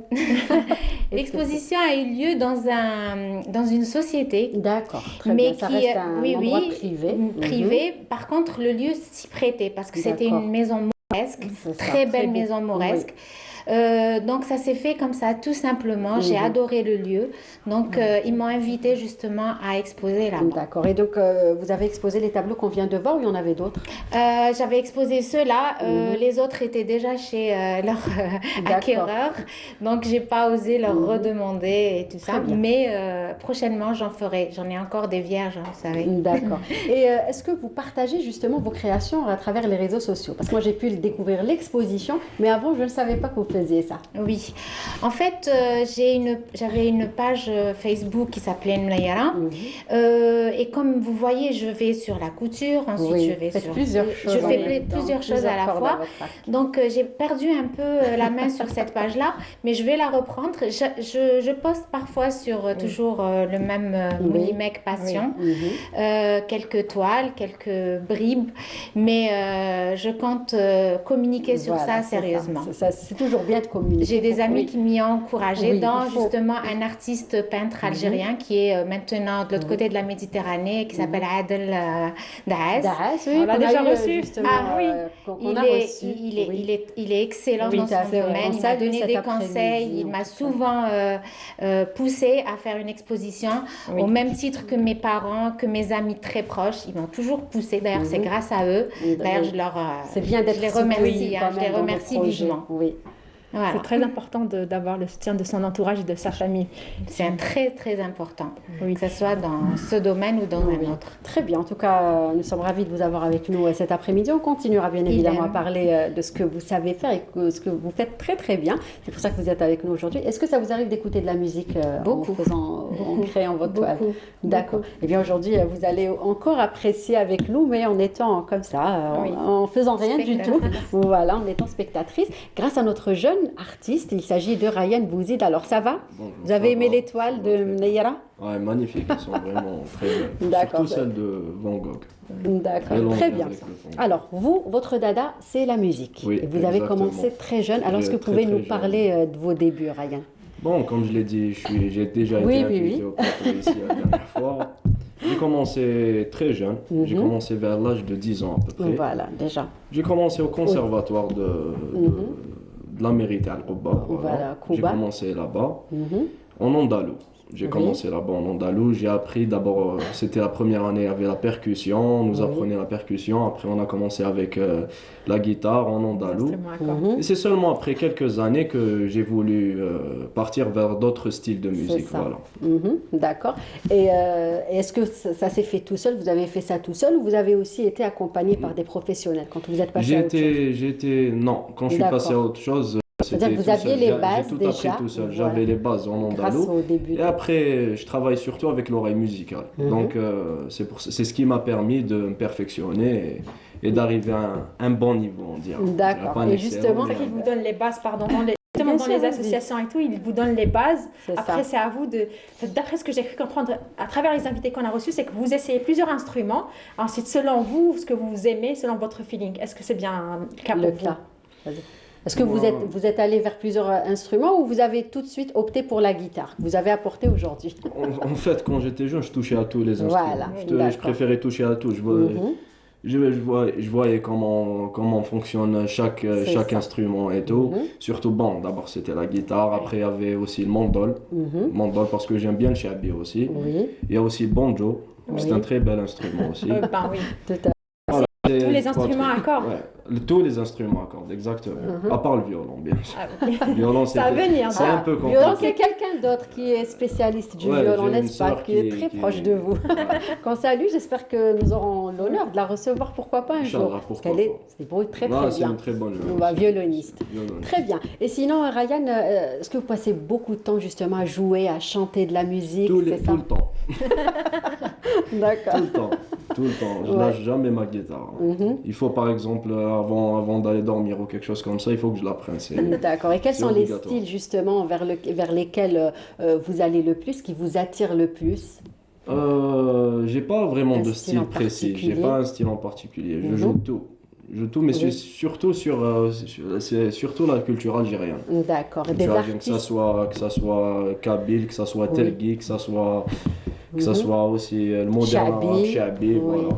L'exposition a eu lieu dans une société. D'accord, très bien. Ça reste un endroit privé. Privé. Par contre, le lieu s'y prêtait parce que c'était une maison mauresque, très belle maison mauresque. Donc ça s'est fait comme ça tout simplement. J'ai adoré le lieu, donc ils m'ont invité justement à exposer là-bas. D'accord. Et donc vous avez exposé les tableaux qu'on vient de voir ou il y en avait d'autres? J'avais exposé ceux-là, les autres étaient déjà chez leur acquéreur, donc j'ai pas osé leur redemander et tout ça, mais prochainement j'en ai encore des vierges, vous savez. D'accord. Et est-ce que vous partagez justement vos créations à travers les réseaux sociaux? Parce que moi j'ai pu découvrir l'exposition, mais avant je ne savais pas que vous faisiez ça. Oui. En fait, j'avais une page Facebook qui s'appelait Mlayara. Et comme vous voyez, je vais sur la couture, ensuite je vais sur... plusieurs choses. Je fais plusieurs choses à la fois. Donc, j'ai perdu un peu la main sur cette page-là, mais je vais la reprendre. Je poste parfois sur toujours le même Mounimec Passion. Quelques toiles, quelques bribes, mais je compte communiquer sur ça sérieusement. C'est toujours bien de communiquer. J'ai des amis qui m'y ont encouragée, dont justement un artiste peintre algérien qui est maintenant de l'autre côté de la Méditerranée, qui s'appelle Adel Daas. Oui, on l'a déjà reçu. Il est excellent dans son domaine. Il m'a donné des conseils. Il m'a souvent poussé à faire une exposition au même titre que mes parents, que mes amis très proches. Ils m'ont toujours poussé. D'ailleurs, c'est grâce à eux. D'ailleurs, je les remercie. Je les remercie vivement. Oui. Voilà. C'est très important d'avoir le soutien de son entourage et de sa famille. C'est très, très important, que ce soit dans ce domaine ou dans un autre. Très bien. En tout cas, nous sommes ravis de vous avoir avec nous cet après-midi. On continuera bien évidemment à parler de ce que vous savez faire et ce que vous faites très, très bien. C'est pour ça que vous êtes avec nous aujourd'hui. Est-ce que ça vous arrive d'écouter de la musique en créant votre toile? D'accord. Eh bien, aujourd'hui, vous allez encore apprécier avec nous, mais en étant comme ça, en faisant rien du tout. Voilà, en étant spectatrice, grâce à notre jeune jeune artiste. Il s'agit de Ryan Bouzid. Alors, ça va? Bonjour, Vous avez ça aimé va, l'étoile ça va de très bien. Mneira? Ouais, magnifique, elles sont vraiment très belles. D'accord. Surtout celle de Van Gogh. D'accord, Mélangée très bien. avec le fond. Alors, vous, votre dada, c'est la musique. Oui, Et vous avez exactement. commencé très jeune. Alors, est-ce que vous Très, pouvez très nous jeune. parler de vos débuts, Ryan? Bon, comme je l'ai dit, j'ai déjà Oui, été oui, invité oui. au plateau ici la dernière fois. J'ai commencé très jeune. J'ai Mhm. commencé vers l'âge de 10 ans à peu près. Voilà, déjà. J'ai commencé au conservatoire de la mairie Al-Qubba. Voilà, J'ai Cuba. commencé là-bas, Mhm. en andalou. J'ai Oui. commencé là-bas en andalou. J'ai appris d'abord, c'était la première année, il y avait la percussion. On nous Oui. apprenait la percussion. Après, on a commencé avec la guitare en andalou. Instrument à cordes. Mhm. Et c'est seulement après quelques années que j'ai voulu partir vers d'autres styles de musique. ça. Voilà. Mhm, d'accord. Et est-ce que ça s'est fait tout seul? Vous avez fait ça tout seul ou vous avez aussi été accompagné par des professionnels quand vous êtes passé à autre chose? Non, quand je suis passé à D'accord. autre chose, C'est-à-dire que vous tout aviez seul. les J'ai bases tout déjà. appris tout seul. Voilà. J'avais les bases en Grâce andalou. au début. Et après, je travaille surtout avec l'oreille musicale. Mhm. Donc, c'est ce qui m'a permis de me perfectionner et d'arriver à un bon niveau, on dirait. D'accord. Pas un Et excellent, justement- C'est mais ça qui un vous bon. donne les bases, pardon, justement, dans sûr, les vas-y. associations et tout, ils vous donnent les bases. C'est Après, ça. c'est à vous de... D'après ce que j'ai cru comprendre à travers les invités qu'on a reçus, c'est que vous essayez plusieurs instruments. Ensuite, selon vous, ce que vous aimez, selon votre feeling. Est-ce que c'est bien le cas Le pour vous? cas. Vas-y. Est-ce que Moi- vous êtes allé vers plusieurs instruments ou vous avez tout de suite opté pour la guitare que vous avez apporté aujourd'hui? En fait, quand j'étais jeune, je touchais à tous les instruments. Voilà, Je d'accord. préférais toucher à tout. Mhm. Je voyais comment fonctionne chaque ça. instrument et tout. Mhm. Surtout, bon, d'abord c'était la guitare, après il y avait aussi le mandol. Mhm. Mandol parce que j'aime bien le shabi aussi. Oui, Il y a aussi le banjo, c'est Oui. un très bel instrument aussi. Ben oui. tout à Voilà, c'est Tous les trois instruments trucs. à cordes. Ouais, tous les instruments à cordes, exactement. Mhm. À part le violon, bien sûr. Ah, ok. Le violon, Ça va venir. c'est un Ah, peu fait. Violon, c'est compliqué. quelqu'un d'autre qui est spécialiste du Ouais, violon, j'ai une n'est-ce pas? sœur Qui est très proche de vous. Ouais. Qu'on salue, j'espère que nous aurons l'honneur de la recevoir, pourquoi pas un Inch'Allah, jour. Parce pourquoi qu'elle est, pas. c'est beau, très Non, très c'est bien. une très bonne Violoniste. violoniste. Très bien. Et sinon, Ryan, est-ce que vous passez beaucoup de temps justement à jouer, à chanter de la musique, Tout c'est ça? le temps. D'accord. Tout le temps. Tout le temps. Je Ouais. lâche jamais ma guitare. Mhm. Il faut par exemple, avant d'aller dormir ou quelque chose comme ça, il faut que je la prenne. D'accord. Et quels C'est sont les obligatoire. styles justement vers lesquels vous allez le plus, qui vous attirent le plus? J'ai pas vraiment Un de style en style précis. J'ai particulier? pas un style en particulier. Je Mhm. joue tout. Je joue tout, mais Oui. c'est surtout c'est surtout la culture algérienne. D'accord. Et des Culture algérienne, artistes? que ça soit kabyle, que ça soit Oui. tergui, que ça soit Mhm. aussi le moderne Chabi. arabe, chabi, Oui. voilà.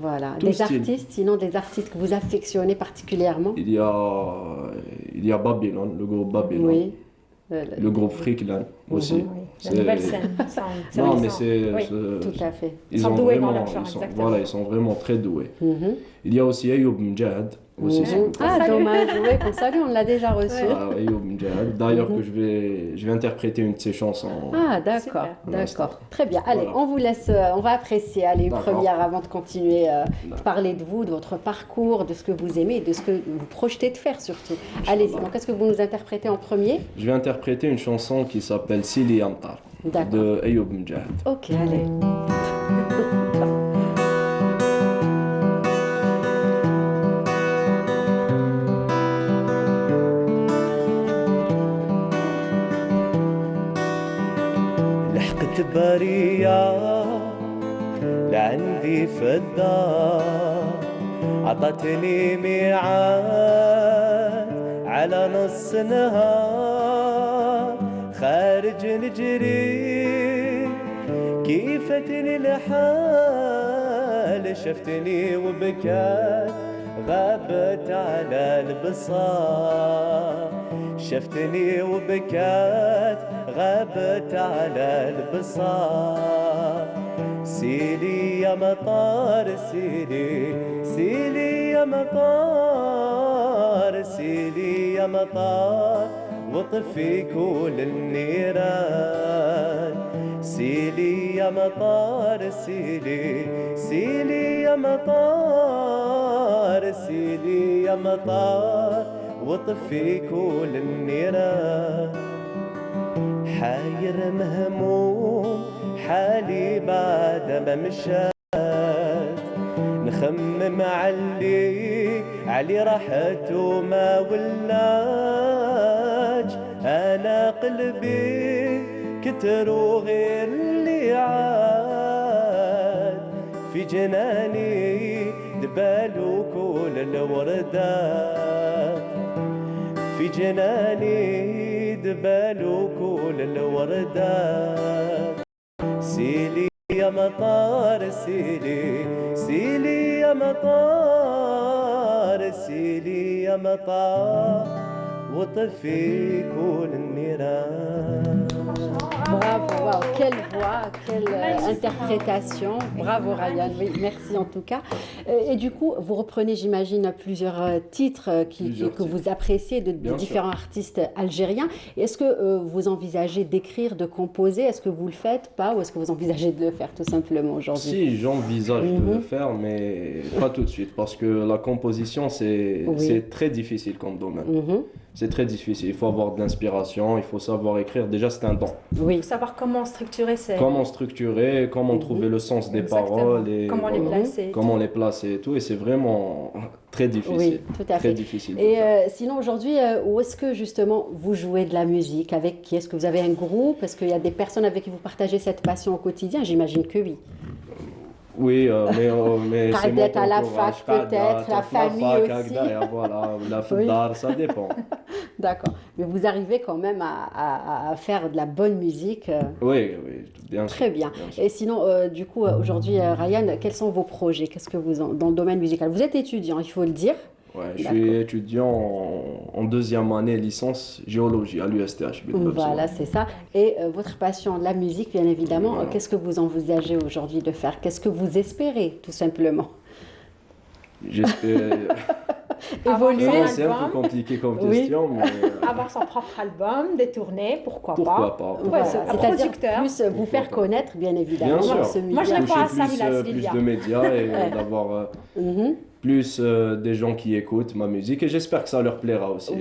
Voilà. Tout Des style. artistes, sinon des artistes que vous affectionnez particulièrement? Il y a Babylone, le groupe Babylone, Oui. le groupe Freakland aussi. Mhm. Oui, la C'est- nouvelle scène. Non, oui, mais oui. Tout à fait. Ils sont doués dans leur genre, ils sont, exactement. voilà, ils sont vraiment très doués. Mhm. Il y a aussi Ayoub Mjad, aussi. Mhm. c'est- Ah, Salut. dommage. Oui, qu'on salue, on l'a déjà reçu. Ouais. Ah, Ayoub Mjad. D'ailleurs, Mhm. que je vais interpréter une de ses chansons. Ah, d'accord, Super. d'accord. Très bien. Allez, Voilà. on vous laisse, on va apprécier allez, une D'accord. première avant de continuer de D'accord. parler de vous, de votre parcours, de ce que vous aimez et de ce que vous projetez de faire surtout. Allez-y, donc qu'est-ce que vous nous interprétez en premier? Je vais interpréter une chanson qui s'appelle Sili Yamtar D'accord. de Ayoub Mjad. Ok, allez. لحقت برية لعندي فدار عطتني ميعاد على نص نهار خارج نجري كيفتني الحال شفتني وبكات غابت على البصار شفتني وبكات غابت على البصار سيلي يا مطار سيلي سيلي يا مطار سيلي يا مطار وطفي كل النيران سيلي يا مطار سيلي سيلي يا مطار سيلي يا مطار وطفي كل النيران حاير مهموم حالي بعد ما مشات نخمم علي راحت وما ولا يا قلبي كتروا غير اللي عاد في جناني دبالوا كل الوردات في جناني دبالوا كل الوردات سيلي يا مطار سيلي سيلي يا مطار سيلي يا مطار وطفي كل النيران. Bravo, wow, quelle voix, quelle interprétation. Bravo Ryan, oui, merci en tout cas. Et du coup, vous reprenez, j'imagine, plusieurs titres que vous appréciez de différents artistes algériens. Est-ce que vous envisagez d'écrire, de composer? Est-ce que vous le faites pas ou est-ce que vous envisagez de le faire tout simplement aujourd'hui? Si, j'envisage de le faire, mais pas tout de suite, parce que la composition, c'est très difficile comme domaine. C'est très difficile, il faut avoir de l'inspiration, il faut savoir écrire. Déjà, c'est un don. Oui. Il faut savoir comment structurer ces... Comment structurer, comment trouver le sens des paroles. Et comment les placer. Comment les placer et tout. Et c'est vraiment très difficile. Oui, tout à fait. Très difficile. Et sinon, aujourd'hui, où est-ce que justement vous jouez de la musique? Avec qui? Est-ce que vous avez un groupe? Est-ce qu'il y a des personnes avec qui vous partagez cette passion au quotidien? J'imagine que oui. Oui, mais c'est mon à la fac peut-être, la famille aussi. Voilà, la fadar, ça dépend. D'accord. Mais vous arrivez quand même à faire de la bonne musique. Oui, bien sûr. Très bien. Et sinon, du coup, aujourd'hui, Ryan, quels sont vos projets? Qu'est-ce que vous dans le domaine musical? Vous êtes étudiant, il faut le dire. Ouais, je suis étudiant en deuxième année licence géologie à l'USTH. Voilà, c'est ça. Et votre passion, la musique, bien évidemment, qu'est-ce que vous envisagez aujourd'hui de faire? Qu'est-ce que vous espérez, tout simplement? J'espère... Évoluer. C'est un peu compliqué comme question, mais... Avoir son propre album, des tournées, pourquoi pas. Voilà. C'est-à-dire plus vous faire connaître, bien évidemment. Bien sûr. Moi, je n'aime pas ça, plus de médias et d'avoir... plus des gens qui écoutent ma musique et j'espère que ça leur plaira aussi. Oui,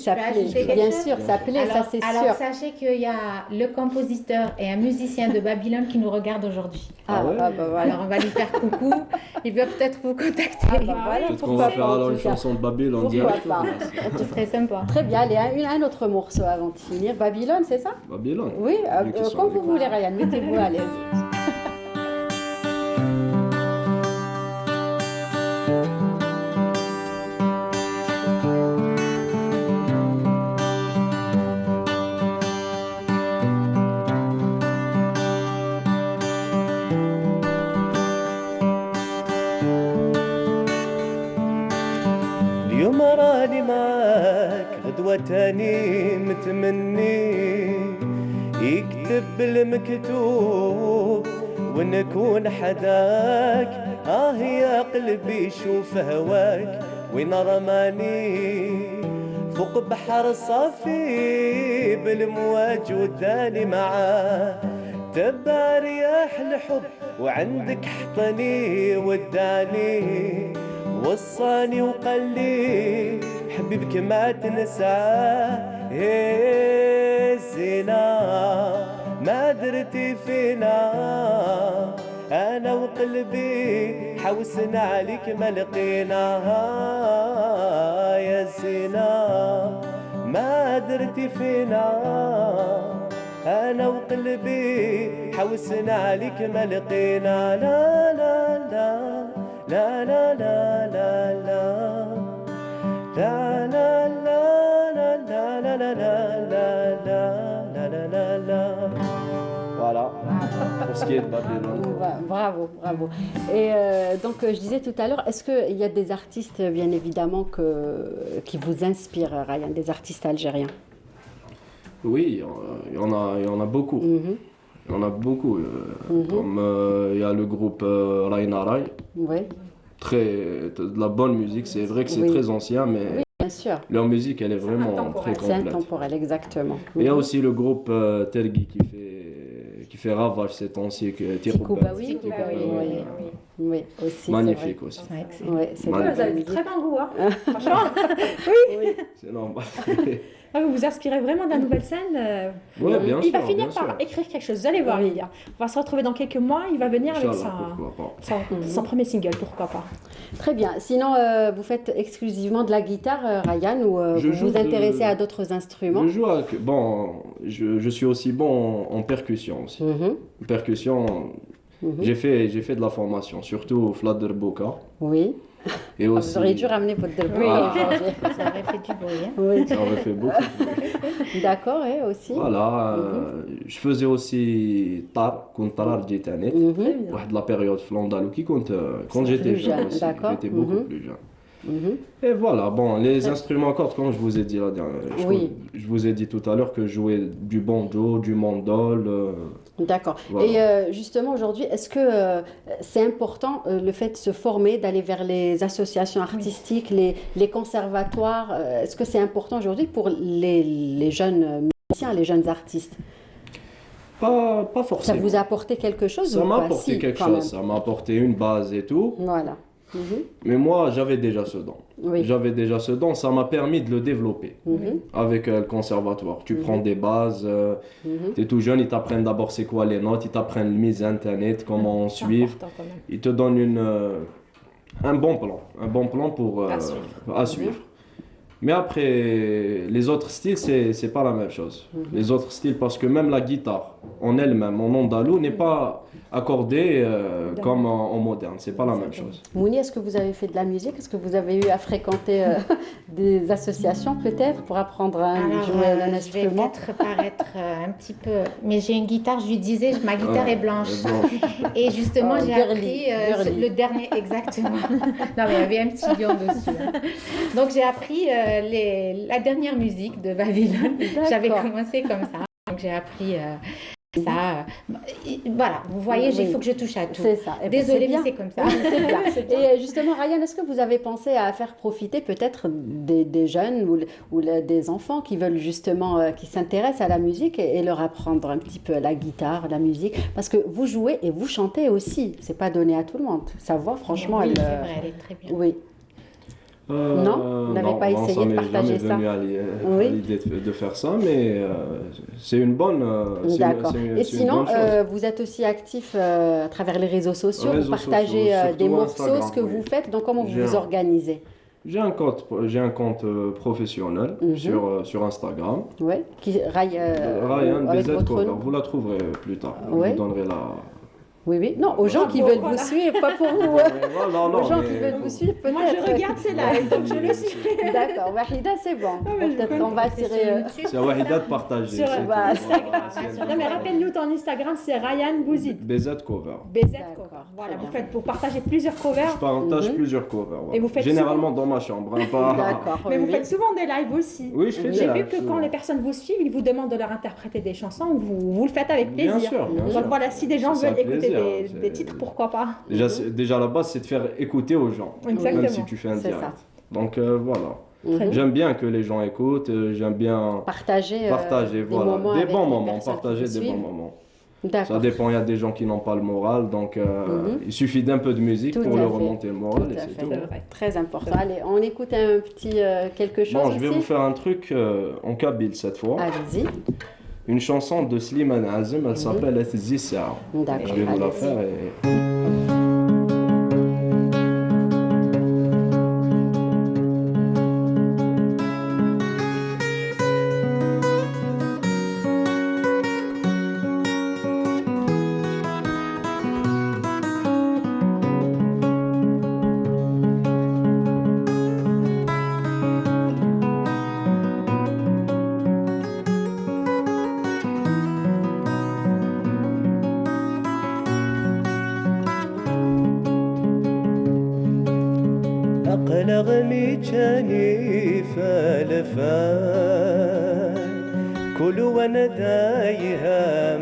ça plaît, bien sûr, ça plaît, ça c'est sûr. Alors sachez qu'il y a le compositeur et un musicien de Babylone qui nous regardent aujourd'hui. Voilà. Alors on va lui faire coucou, il va peut-être vous contacter. Peut-être qu'on va faire alors une chanson de Babylone direct. Ce serait sympa. Très bien, allez, un autre morceau avant de finir. Babylone, c'est ça? Babylone. Oui, comme vous voulez, Ryan, mettez-vous à l'aise. اليوم راني معاك غدوة تاني متمني يكتب المكتوب ونكون حداك يا قلبي شوف هواك وين رماني فوق بحر صافي بالمواج وداني معاه تبع رياح الحب وعندك حطني وداني وصاني وقال لي حبيبك ما تنساه زينة ما درتي فينا انا وقلبي حوسنا عليك ما لقينا يا زينة ما درتي فينا انا وقلبي حوسنا عليك ما لقينا لا لا لا لا لا لا لا لا لا لا لا لا لا. Voilà, pour ce qui est de Babylone. Bravo. Et donc, je disais tout à l'heure, est-ce qu'il y a des artistes, bien évidemment, qui vous inspirent, Ryan, des artistes algériens? Oui, il y en a beaucoup. Il y en a beaucoup. Comme il y a le groupe Raina Rai. Oui. De la bonne musique, c'est vrai que c'est très ancien, mais bien sûr. Leur musique, elle est vraiment très complète. C'est intemporel, exactement. Il y a aussi le groupe Tergui qui fait ravage ces temps-ci, Tikouba, oui, aussi. Magnifique aussi. Ouais, c'est vrai, vous avez du très bon goût, hein. Franchement. Oui. C'est normal. Vous aspirez vraiment de la nouvelle scène. Oui, bien sûr. Il va finir par écrire quelque chose. Vous allez voir, Lydia. On va se retrouver dans quelques mois. Il va venir avec son premier single, pourquoi pas. Très bien. Sinon, vous faites exclusivement de la guitare, Ryan, ou vous vous intéressez à d'autres instruments? Je suis aussi bon en percussion aussi. Percussion, j'ai fait de la formation, surtout au Flat Derboka. Oui. Et aussi... Vous auriez dû ramener votre derboka aujourd'hui. Ça aurait fait du bruit. Oui. Ça aurait fait beaucoup de bruit. D'accord, aussi. Voilà. Je faisais aussi tar, كنت طرار جيتانيت. واحد la période في l'Andalousie quand j'étais jeune aussi. J'étais beaucoup plus jeune. Et voilà, bon, les instruments à cordes, comme je vous ai dit la dernière, je vous ai dit tout à l'heure que je jouais du banjo, du mandol. D'accord. Voilà. Et justement aujourd'hui, est-ce que c'est important le fait de se former, d'aller vers les associations artistiques, les conservatoires, est-ce que c'est important aujourd'hui pour les jeunes musiciens, les jeunes artistes? Pas forcément. Ça vous a apporté quelque chose? Ça m'a apporté quelque chose, ça m'a apporté une base et tout. Voilà. Mais moi, j'avais déjà ce don. J'avais déjà ce don, ça m'a permis de le développer avec le conservatoire. Tu prends des bases, tu es tout jeune, ils t'apprennent d'abord c'est quoi les notes, ils t'apprennent le mise internet, comment suivre. Ils te donnent un bon plan pour à suivre. Mais après, les autres styles, c'est pas la même chose. Les autres styles, parce que même la guitare en elle-même, en andalou, n'est pas accordée comme en moderne. C'est pas la même chose. Mouni, est-ce que vous avez fait de la musique? Est-ce que vous avez eu à fréquenter des associations peut-être pour apprendre à jouer un instrument? Je vais peut-être paraître un petit peu... Mais j'ai une guitare, je lui disais, ma guitare est blanche. Et justement, j'ai appris le dernier... Exactement. Non, mais il y avait un petit lion dessus. Donc, j'ai appris... la dernière musique de Babylone, j'avais commencé comme ça, donc j'ai appris ça. Voilà, vous voyez, il faut que je touche à tout. C'est ça. Désolée, mais c'est comme ça. C'est bien. Et justement, Ryan, est-ce que vous avez pensé à faire profiter peut-être des jeunes ou des enfants qui veulent justement, qui s'intéressent à la musique et leur apprendre un petit peu la guitare, la musique? Parce que vous jouez et vous chantez aussi. C'est pas donné à tout le monde. Sa voix, franchement, oui, c'est vrai, elle est très bien. Oui. Non, vous n'avez pas essayé de partager ça? Jamais venu à l'idée de faire ça, mais c'est une bonne. D'accord. Et sinon, vous êtes aussi actif à travers les réseaux sociaux. Vous partagez des morceaux, Instagram, ce que vous faites. Donc, comment vous vous organisez? J'ai un compte professionnel sur Instagram. Oui. Ryan BZ Cover. Vous la trouverez plus tard. Je vous donnerai la. Oui. Non, aux gens qui veulent vous suivre, pas pour vous. Aux gens qui veulent vous suivre, peut-être. Moi, je regarde ces lives, donc je le suis. D'accord. Wahida, c'est bon. Peut-être qu'on va tirer... C'est Wahida de partager. Sur Instagram. Non, mais rappelle-nous, ton Instagram, c'est Ryan Bouzid. BZ Cover. BZ Cover. Voilà, vous partagez plusieurs covers. Je partage plusieurs covers. Et vous faites généralement dans ma chambre. D'accord. Mais vous faites souvent des lives aussi. Oui, je fais des lives. J'ai vu que quand les personnes vous suivent, ils vous demandent de leur interpréter des chansons, vous le faites avec plaisir. Bien sûr. Donc voilà, si des gens veulent écouter des titres, pourquoi pas? Déjà la base, c'est de faire écouter aux gens. Exactement. Même si tu fais un direct. Donc voilà. J'aime bien que les gens écoutent, j'aime bien partager voilà. Des bons moments, partager des bons moments. Ça dépend, il y a des gens qui n'ont pas le moral, donc il suffit d'un peu de musique pour leur remonter le moral et c'est tout. Très important. Allez, on écoute un petit quelque chose. Bon, je vais vous faire un truc en kabyle cette fois. Allez-y. Une chanson de Slimane Azem, elle s'appelle Zissa. Je vais vous la faire et... أغني جاني فالفان كل وانا دايها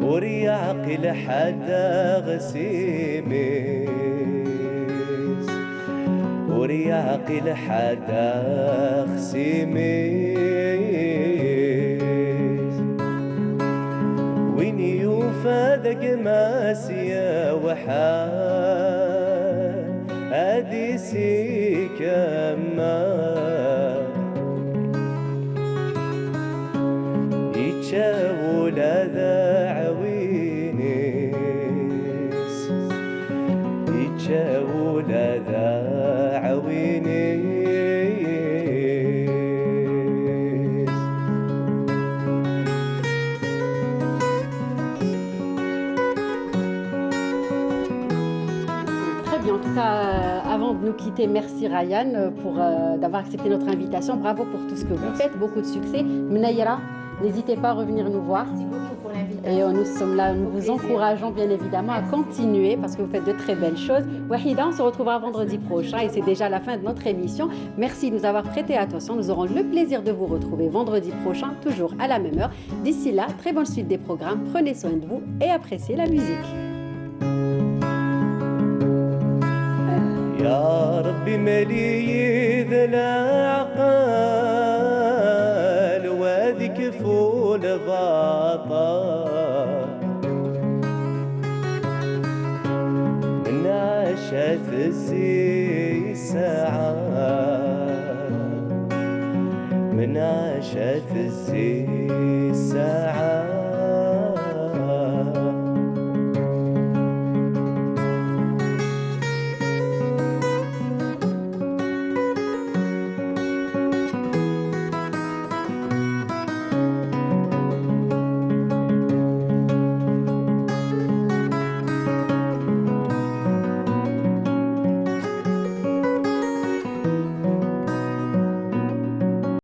وري عقل حدا غسيميس وري عقل حدا غسيميس وين يوفى ذاك ماسيا وحال هادي كما يتشاول هذا عوينيس يتشاول هذا عوينيس. En tout cas, avant de nous quitter, merci Ryan pour d'avoir accepté notre invitation. Bravo pour tout ce que vous faites, beaucoup de succès. Mnaïra, n'hésitez pas à revenir nous voir. Merci beaucoup pour l'invitation. Et nous sommes là, nous vous encourageons bien évidemment à continuer parce que vous faites de très belles choses. Wahida, on se retrouvera vendredi prochain et c'est déjà la fin de notre émission. Merci de nous avoir prêté attention. Nous aurons le plaisir de vous retrouver vendredi prochain, toujours à la même heure. D'ici là, très bonne suite des programmes. Prenez soin de vous et appréciez la musique. يا ربي مالي ذا العقل وذيك فول باطل من عشات الزي ساعة من عشات الزي ساعة